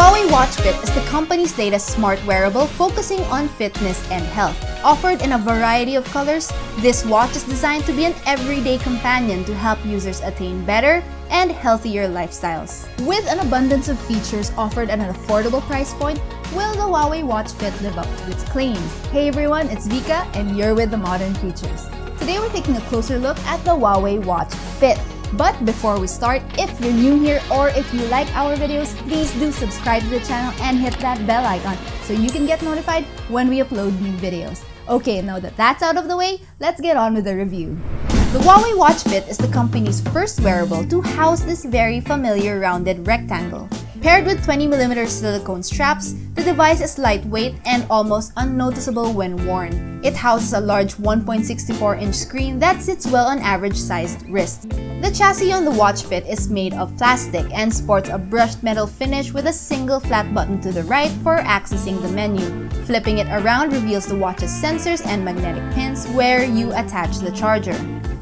Huawei Watch Fit is the company's latest smart wearable focusing on fitness and health. Offered in a variety of colors, this watch is designed to be an everyday companion to help users attain better and healthier lifestyles. With an abundance of features offered at an affordable price point, will the Huawei Watch Fit live up to its claims? Hey everyone, it's Vika and you're with the Modern Creatures. Today we're taking a closer look at the Huawei Watch Fit. But before we start, if you're new here or if you like our videos, please do subscribe to the channel and hit that bell icon so you can get notified when we upload new videos. Okay, now that that's out of the way, let's get on with the review. The Huawei Watch Fit is the company's first wearable to house this very familiar rounded rectangle. Paired with 20mm silicone straps, the device is lightweight and almost unnoticeable when worn. It houses a large 1.64-inch screen that sits well on average-sized wrists. The chassis on the Watch Fit is made of plastic and sports a brushed metal finish with a single flat button to the right for accessing the menu. Flipping it around reveals the watch's sensors and magnetic pins where you attach the charger.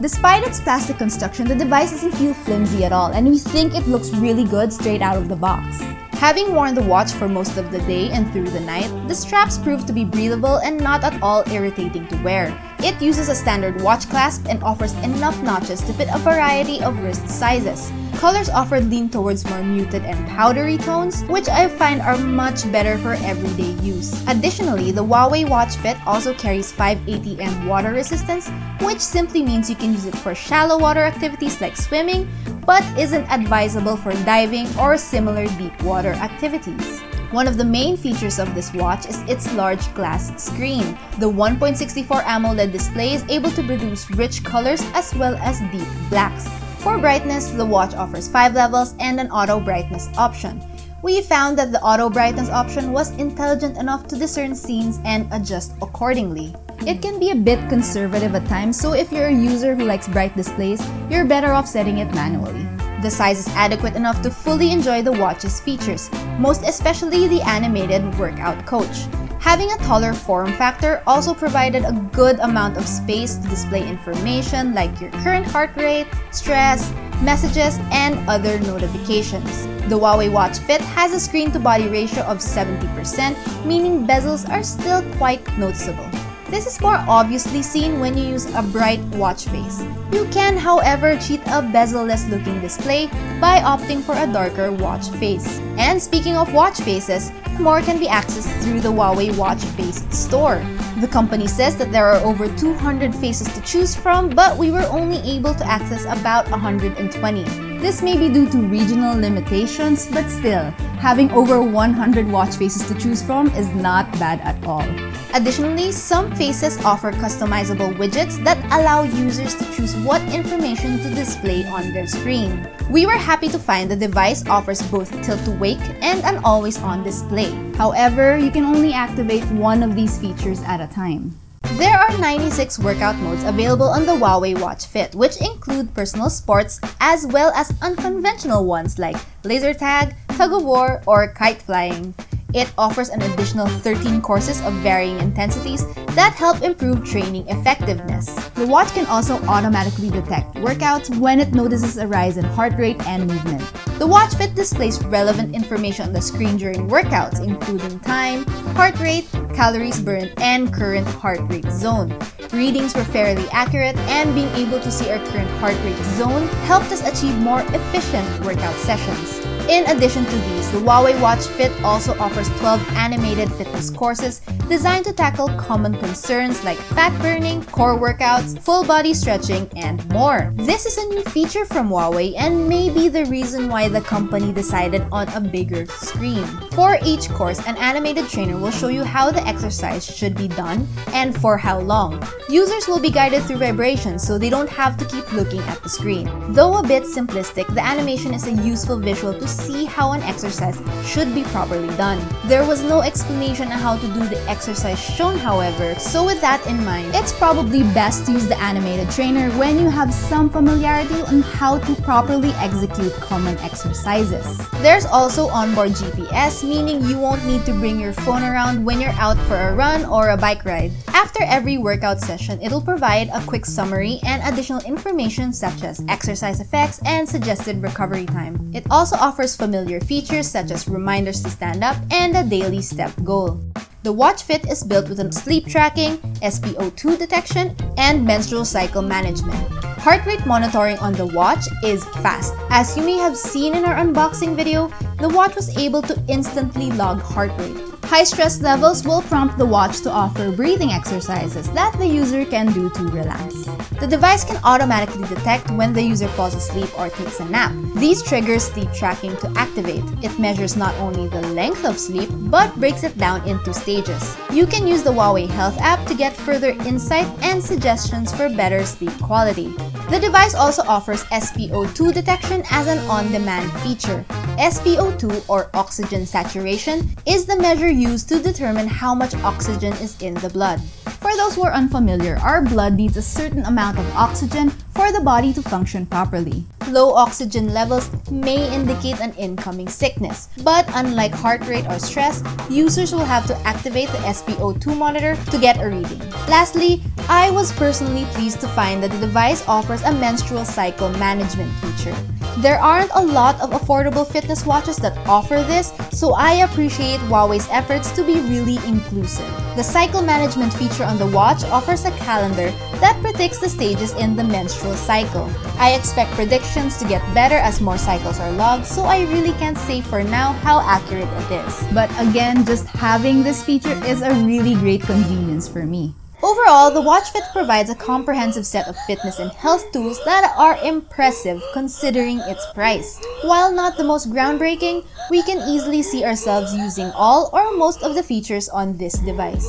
Despite its plastic construction, the device doesn't feel flimsy at all, and we think it looks really good straight out of the box. Having worn the watch for most of the day and through the night, the straps prove to be breathable and not at all irritating to wear. It uses a standard watch clasp and offers enough notches to fit a variety of wrist sizes. Colors offered lean towards more muted and powdery tones, which I find are much better for everyday use. Additionally, the Huawei Watch Fit also carries 580 ATM water resistance, which simply means you can use it for shallow water activities like swimming, but isn't advisable for diving or similar deep water activities. One of the main features of this watch is its large glass screen. The 1.64 AMOLED display is able to produce rich colors as well as deep blacks. For brightness, the watch offers 5 levels and an auto brightness option. We found that the auto brightness option was intelligent enough to discern scenes and adjust accordingly. It can be a bit conservative at times, so if you're a user who likes bright displays, you're better off setting it manually. The size is adequate enough to fully enjoy the watch's features, most especially the animated workout coach. Having a taller form factor also provided a good amount of space to display information like your current heart rate, stress, messages, and other notifications. The Huawei Watch Fit has a screen-to-body ratio of 70%, meaning bezels are still quite noticeable. This is more obviously seen when you use a bright watch face. You can, however, cheat a bezel-less looking display by opting for a darker watch face. And speaking of watch faces, more can be accessed through the Huawei Watch Face store. The company says that there are over 200 faces to choose from, but we were only able to access about 120. This may be due to regional limitations, but still, having over 100 watch faces to choose from is not bad at all. Additionally, some faces offer customizable widgets that allow users to choose what information to display on their screen. We were happy to find the device offers both tilt-to-wake and an always-on display. However, you can only activate one of these features at a time. There are 96 workout modes available on the Huawei Watch Fit, which include personal sports as well as unconventional ones like laser tag, tug-of-war, or kite flying. It offers an additional 13 courses of varying intensities that help improve training effectiveness. The watch can also automatically detect workouts when it notices a rise in heart rate and movement. The Watch Fit displays relevant information on the screen during workouts, including time, heart rate, calories burned, and current heart rate zone. Readings were fairly accurate, and being able to see our current heart rate zone helped us achieve more efficient workout sessions. In addition to these, the Huawei Watch Fit also offers 12 animated fitness courses designed to tackle common concerns like fat burning, core workouts, full body stretching, and more. This is a new feature from Huawei and may be the reason why the company decided on a bigger screen. For each course, an animated trainer will show you how the exercise should be done and for how long. Users will be guided through vibrations so they don't have to keep looking at the screen. Though a bit simplistic, the animation is a useful visual to see how an exercise should be properly done. There was no explanation on how to do the exercise shown, however. So with that in mind, it's probably best to use the animated trainer when you have some familiarity on how to properly execute common exercises. There's also onboard GPS, meaning you won't need to bring your phone around when you're out for a run or a bike ride. After every workout session, it'll provide a quick summary and additional information such as exercise effects and suggested recovery time. It also offers familiar features such as reminders to stand up and a daily step goal. The Watch Fit is built with sleep tracking, SpO2 detection, and menstrual cycle management. Heart rate monitoring on the watch is fast. As you may have seen in our unboxing video, the watch was able to instantly log heart rate. High stress levels will prompt the watch to offer breathing exercises that the user can do to relax. The device can automatically detect when the user falls asleep or takes a nap. These trigger sleep tracking to activate. It measures not only the length of sleep, but breaks it down into stages. You can use the Huawei Health app to get further insight and suggestions for better sleep quality. The device also offers SpO2 detection as an on-demand feature. SpO2, or oxygen saturation, is the measure used to determine how much oxygen is in the blood. For those who are unfamiliar, our blood needs a certain amount of oxygen for the body to function properly. Low oxygen levels may indicate an incoming sickness, but unlike heart rate or stress, users will have to activate the SpO2 monitor to get a reading. Lastly, I was personally pleased to find that the device offers a menstrual cycle management feature. There aren't a lot of affordable fitness watches that offer this, so I appreciate Huawei's efforts to be really inclusive. The cycle management feature on the watch offers a calendar that predicts the stages in the menstrual cycle. I expect predictions to get better as more cycles are logged, so I really can't say for now how accurate it is. But again, just having this feature is a really great convenience for me. Overall, the Watch Fit provides a comprehensive set of fitness and health tools that are impressive considering its price. While not the most groundbreaking, we can easily see ourselves using all or most of the features on this device.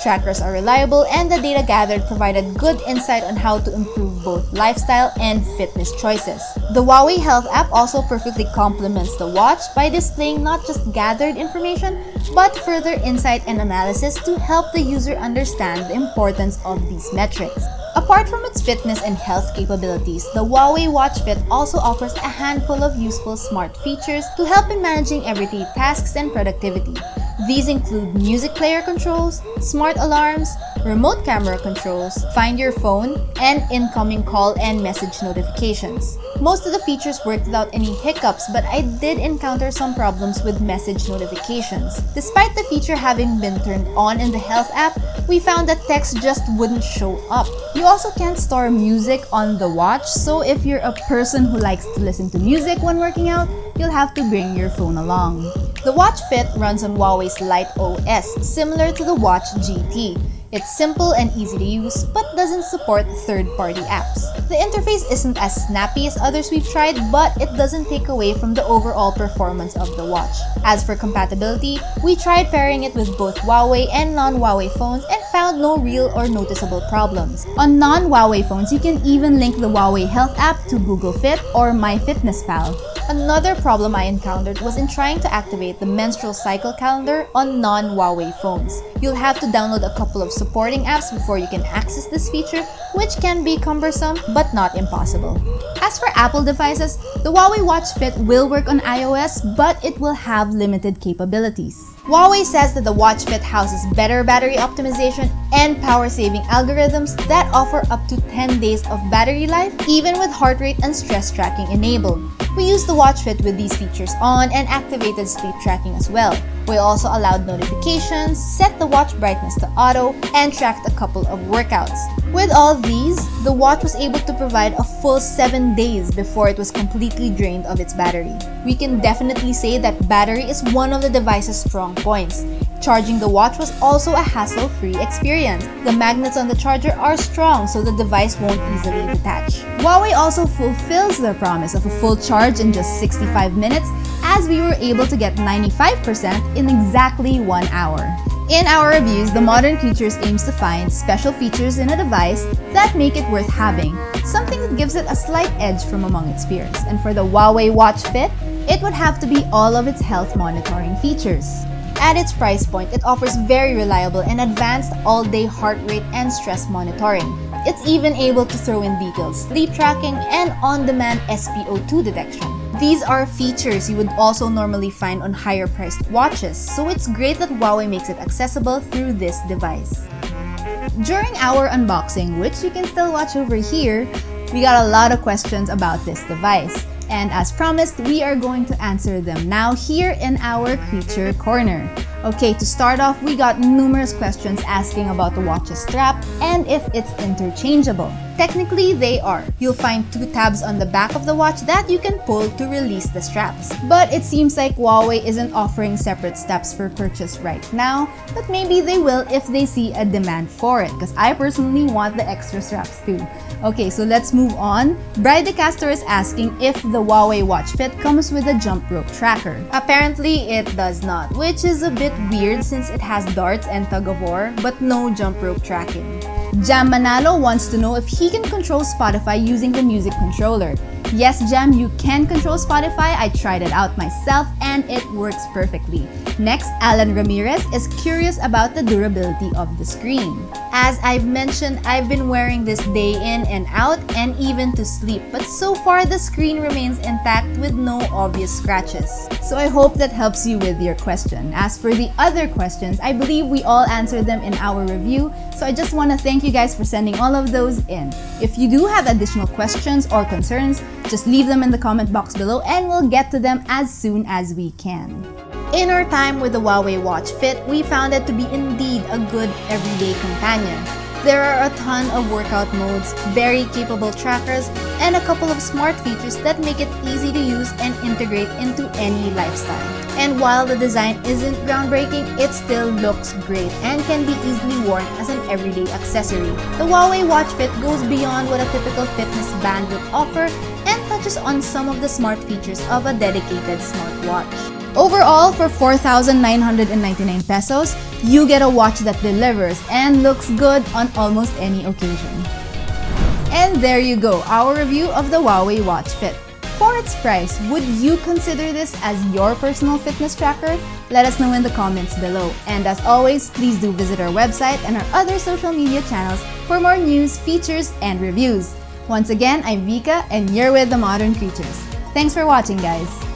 Trackers are reliable and the data gathered provided good insight on how to improve both lifestyle and fitness choices. The Huawei Health app also perfectly complements the watch by displaying not just gathered information, but further insight and analysis to help the user understand the importance of these metrics. Apart from its fitness and health capabilities, the Huawei Watch Fit also offers a handful of useful smart features to help in managing everyday tasks and productivity. These include music player controls, smart alarms, remote camera controls, find your phone, and incoming call and message notifications. Most of the features worked without any hiccups, but I did encounter some problems with message notifications. Despite the feature having been turned on in the Health app, we found that text just wouldn't show up. You also can't store music on the watch, so if you're a person who likes to listen to music when working out, you'll have to bring your phone along. The Watch Fit runs on Huawei's Lite OS, similar to the Watch GT. It's simple and easy to use, but doesn't support third-party apps. The interface isn't as snappy as others we've tried, but it doesn't take away from the overall performance of the watch. As for compatibility, we tried pairing it with both Huawei and non-Huawei phones and found no real or noticeable problems. On non-Huawei phones, you can even link the Huawei Health app to Google Fit or MyFitnessPal. Another problem I encountered was in trying to activate the menstrual cycle calendar on non-Huawei phones. You'll have to download a couple of supporting apps before you can access this feature, which can be cumbersome but not impossible. As for Apple devices, the Huawei Watch Fit will work on iOS, but it will have limited capabilities. Huawei says that the Watch Fit houses better battery optimization and power-saving algorithms that offer up to 10 days of battery life, even with heart rate and stress tracking enabled. We used the Watch Fit with these features on and activated sleep tracking as well. We also allowed notifications, set the watch brightness to auto, and tracked a couple of workouts. With all these, the watch was able to provide a full 7 days before it was completely drained of its battery. We can definitely say that battery is one of the device's strong points. Charging the watch was also a hassle-free experience. The magnets on the charger are strong, so the device won't easily detach. Huawei also fulfills their promise of a full charge in just 65 minutes, as we were able to get 95% in exactly 1 hour. In our reviews, the Modern Futures aims to find special features in a device that make it worth having, something that gives it a slight edge from among its peers. And for the Huawei Watch Fit, it would have to be all of its health monitoring features. At its price point, it offers very reliable and advanced all-day heart rate and stress monitoring. It's even able to throw in detailed sleep tracking and on-demand SpO2 detection. These are features you would also normally find on higher-priced watches, so it's great that Huawei makes it accessible through this device. During our unboxing, which you can still watch over here, we got a lot of questions about this device. And as promised, we are going to answer them now here in our Creature Corner. Okay, to start off, we got numerous questions asking about the watch's strap and if it's interchangeable. Technically, they are. You'll find 2 tabs on the back of the watch that you can pull to release the straps. But it seems like Huawei isn't offering separate straps for purchase right now, but maybe they will if they see a demand for it, because I personally want the extra straps too. Okay, so let's move on. Bride Caster is asking if the Huawei Watch Fit comes with a jump rope tracker. Apparently, it does not, which is a bit weird since it has darts and tug-of-war, but no jump rope tracking. Jam Manalo wants to know if he can control Spotify using the music controller. Yes, Jam, you can control Spotify. I tried it out myself and it works perfectly. Next, Alan Ramirez is curious about the durability of the screen. As I've mentioned, I've been wearing this day in and out and even to sleep, but so far the screen remains intact with no obvious scratches. So I hope that helps you with your question. As for the other questions, I believe we all answered them in our review, so I just want to thank you guys for sending all of those in. If you do have additional questions or concerns, just leave them in the comment box below and we'll get to them as soon as we can. In our time with the Huawei Watch Fit, we found it to be indeed a good everyday companion. There are a ton of workout modes, very capable trackers, and a couple of smart features that make it easy to use and integrate into any lifestyle. And while the design isn't groundbreaking, it still looks great and can be easily worn as an everyday accessory. The Huawei Watch Fit goes beyond what a typical fitness band would offer and touches on some of the smart features of a dedicated smartwatch. Overall, for 4,999 pesos, you get a watch that delivers and looks good on almost any occasion. And there you go, our review of the Huawei Watch Fit. For its price, would you consider this as your personal fitness tracker? Let us know in the comments below. And as always, please do visit our website and our other social media channels for more news, features, and reviews. Once again, I'm Vika and you're with The Modern Creatures. Thanks for watching, guys!